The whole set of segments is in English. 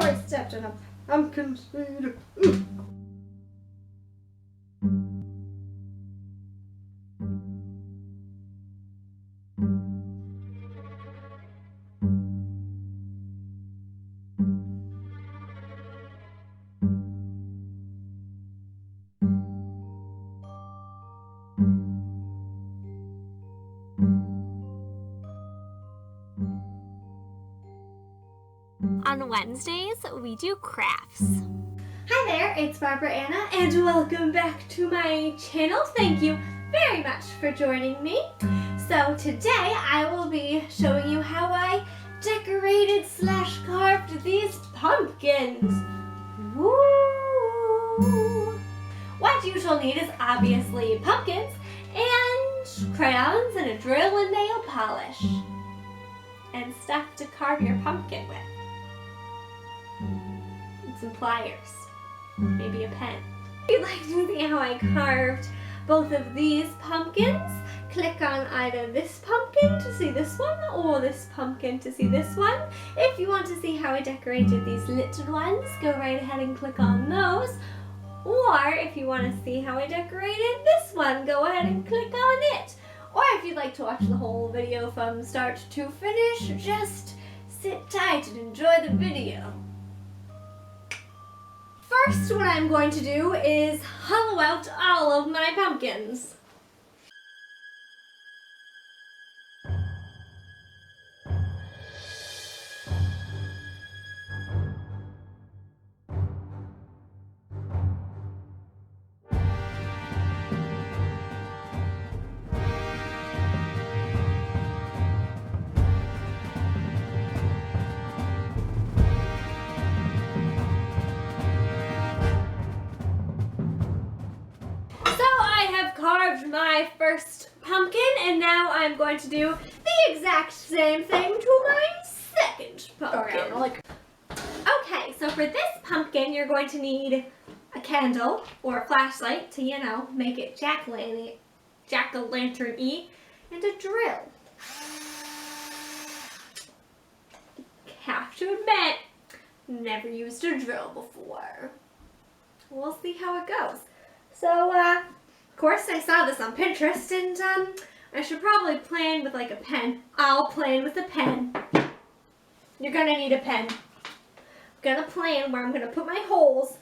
I stepped on a pumpkin seed. On Wednesdays, we do crafts. Hi there, it's Barbara Anna, and welcome back to my channel. Thank you very much for joining me. So today I will be showing you how I decorated / carved these pumpkins. Woo! What you shall need is obviously pumpkins and crayons and a drill and nail polish and stuff to carve your pumpkin with. And some pliers, maybe a pen. If you'd like to see how I carved both of these pumpkins, click on either this pumpkin to see this one or this pumpkin to see this one. If you want to see how I decorated these little ones, go right ahead and click on those. Or if you want to see how I decorated this one, go ahead and click on it. Or if you'd like to watch the whole video from start to finish, just sit tight and enjoy the video. First, what I'm going to do is hollow out all of my pumpkins. Carved my first pumpkin, and now I'm going to do the exact same thing to my second pumpkin. Okay, so for this pumpkin, you're going to need a candle or a flashlight to, you know, make it jack-o'-lantern-y, and a drill. Have to admit, never used a drill before. We'll see how it goes. So, of course, I saw this on Pinterest, and I should probably plan with like a pen. I'll plan with a pen. You're gonna need a pen. I'm gonna plan where I'm gonna put my holes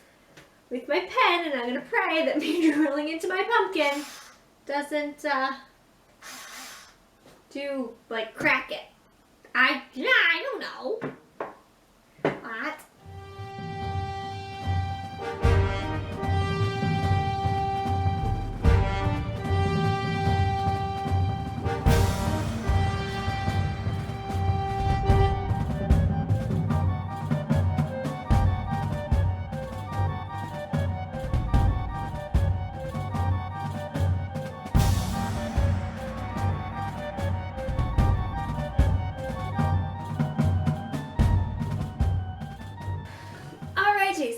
with my pen, and I'm gonna pray that me drilling into my pumpkin doesn't crack it. I don't know. What?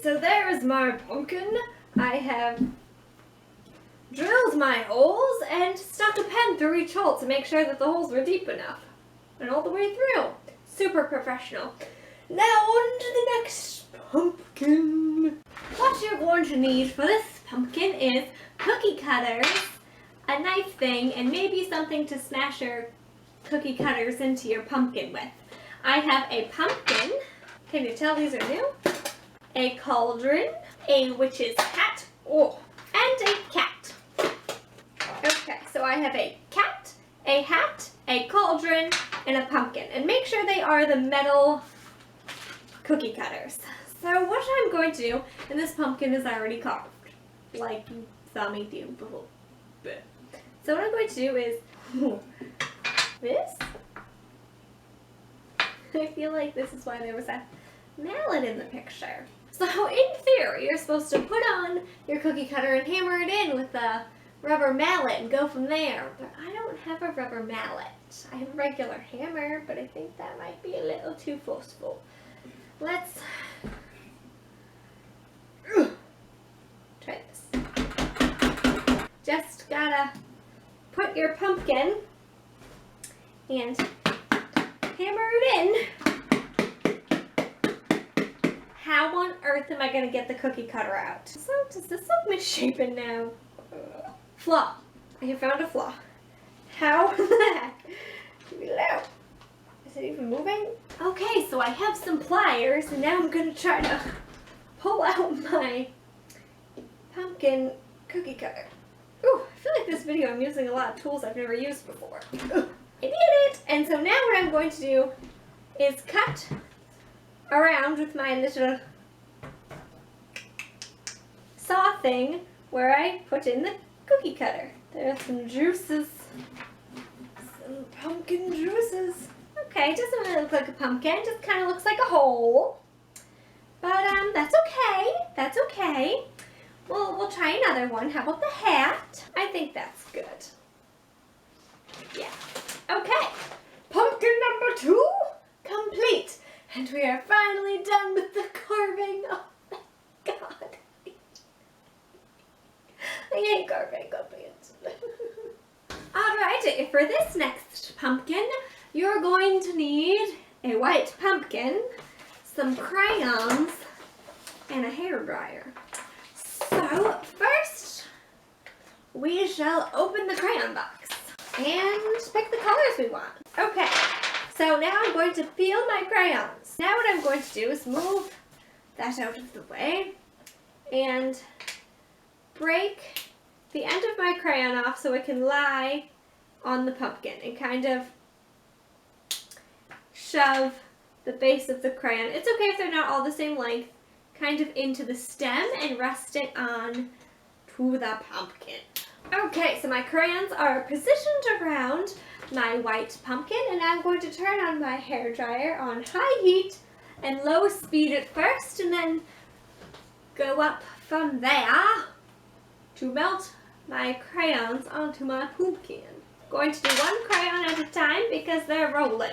So there is my pumpkin. I have drilled my holes and stuck a pen through each hole to make sure that the holes were deep enough and all the way through. Super professional. Now on to the next pumpkin. What you're going to need for this pumpkin is cookie cutters, a knife thing, and maybe something to smash your cookie cutters into your pumpkin with. I have a pumpkin. Can you tell these are new? A cauldron, a witch's hat, and a cat. Okay, so I have a cat, a hat, a cauldron, and a pumpkin. And make sure they are the metal cookie cutters. So what I'm going to do, and this pumpkin is already carved, like you saw me do before. So what I'm going to do is this. I feel like this is why there was a mallet in the picture. So in theory, you're supposed to put on your cookie cutter and hammer it in with a rubber mallet and go from there. But I don't have a rubber mallet. I have a regular hammer, but I think that might be a little too forceful. Let's try this. Just gotta put your pumpkin and hammer it in. earth am I going to get the cookie cutter out? So does this look misshapen now? Flaw. I have found a flaw. How the heck? Hello. Is it even moving? Okay, so I have some pliers and now I'm going to try to pull out my pumpkin cookie cutter. Ooh, I feel like this video I'm using a lot of tools I've never used before. Ugh, I did it! And so now what I'm going to do is cut around with my little saw thing where I put in the cookie cutter. There's some juices. Some pumpkin juices. Okay, it doesn't really look like a pumpkin, it just kind of looks like a hole. But that's okay. That's okay. We'll try another one. How about the hat? I think that's good. Yeah. Okay. Pumpkin number 2 complete. And we are finally done with the carving. Oh my god. I hate carving pumpkins. Alright, for this next pumpkin, you're going to need a white pumpkin, some crayons, and a hairdryer. So first, we shall open the crayon box and pick the colors we want. Okay, so now I'm going to peel my crayons. Now what I'm going to do is move that out of the way and break the end of my crayon off so it can lie on the pumpkin and kind of shove the base of the crayon. It's okay if they're not all the same length, kind of into the stem and rest it on to the pumpkin. Okay, so my crayons are positioned around my white pumpkin and I'm going to turn on my hairdryer on high heat and low speed at first and then go up from there to melt my crayons onto my pumpkin. Going to do one crayon at a time because they're rolling.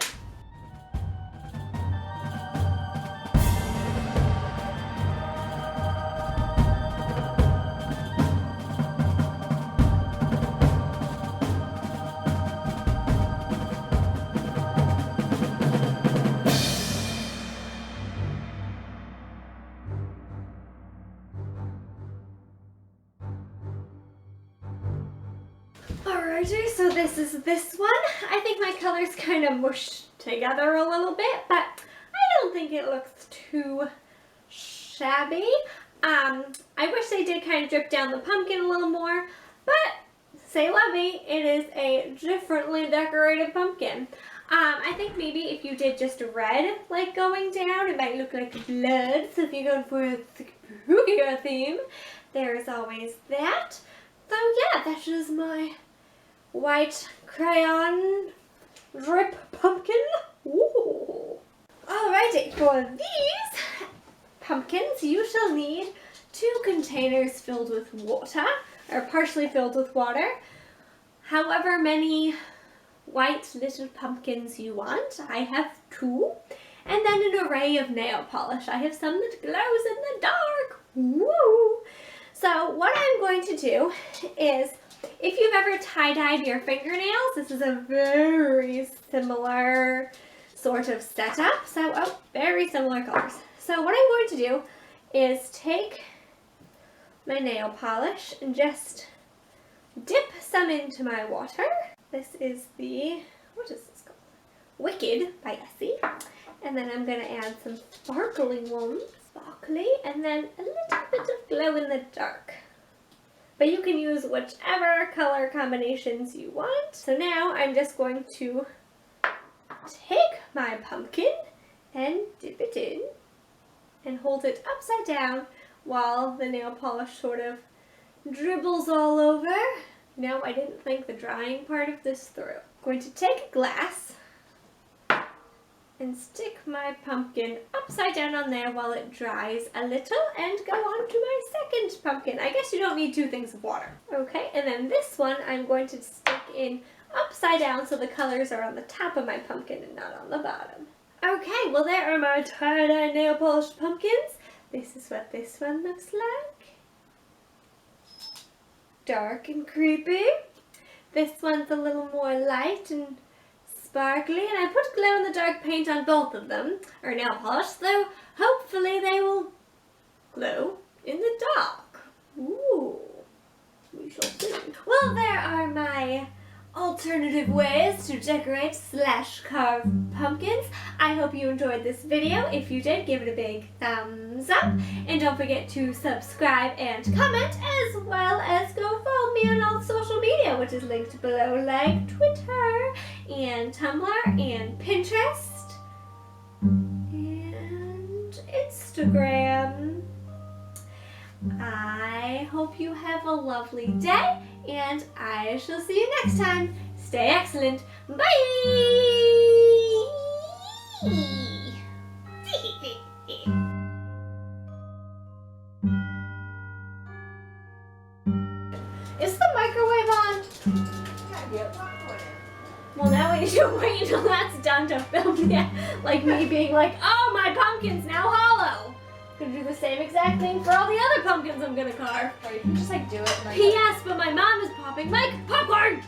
Alrighty, so this is this one. I think my colors kind of mushed together a little bit, but I don't think it looks too shabby. I wish they did kind of drip down the pumpkin a little more, but say la vie, it is a differently decorated pumpkin. I think maybe if you did just red, like going down, it might look like blood. So if you're going for a spookier theme, there's always that. So yeah, that is my white crayon drip pumpkin. Ooh. Alrighty, for these pumpkins, you shall need 2 containers filled with water, or partially filled with water. However many white little pumpkins you want. I have 2. And then an array of nail polish. I have some that glows in the dark. Woo! So what I'm going to do is, if you've ever tie-dyed your fingernails, this is a very similar sort of setup. So, very similar colors. So what I'm going to do is take my nail polish and just dip some into my water. This is the, what is this called? Wicked by Essie. And then I'm going to add some sparkling ones. Sparkly, and then a little bit of glow in the dark. But you can use whichever color combinations you want. So now I'm just going to take my pumpkin and dip it in and hold it upside down while the nail polish sort of dribbles all over. No, I didn't think the drying part of this through. I'm going to take a glass and stick my pumpkin upside down on there while it dries a little and go on to my second pumpkin. I guess you don't need 2 things of water. Okay, and then this one I'm going to stick in upside down so the colors are on the top of my pumpkin and not on the bottom. Okay, well there are my tie-dye nail polish pumpkins. This is what this one looks like. Dark and creepy. This one's a little more light and sparkly, and I put glow in the dark paint on both of them, or nail polish, so hopefully they will alternative ways to decorate / carve pumpkins. I hope you enjoyed this video. If you did, give it a big thumbs up. And don't forget to subscribe and comment, as well as go follow me on all social media, which is linked below, like Twitter and Tumblr and Pinterest and Instagram. I hope you have a lovely day, and I shall see you next time. Stay excellent. Bye! Is the microwave on? Well, now we need to wait until that's done to film it. Like me being like, oh, my pumpkin's now hollow. Gonna do the same exact thing for all the other pumpkins I'm gonna carve. Or you can just like do it and like. P.S. But my mom is popping my popcorn!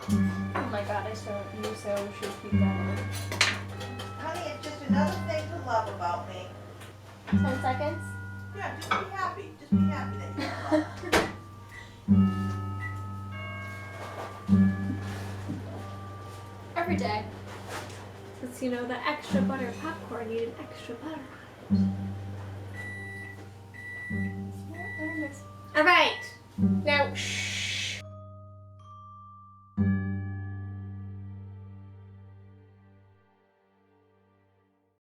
Oh my god, you so should keep that in. Honey, it's just another thing to love about me. 10 seconds? Yeah, just be happy. Just be happy that you love me. Every day. Since you know the extra butter popcorn needed extra butter on it. Alright. Now, shh.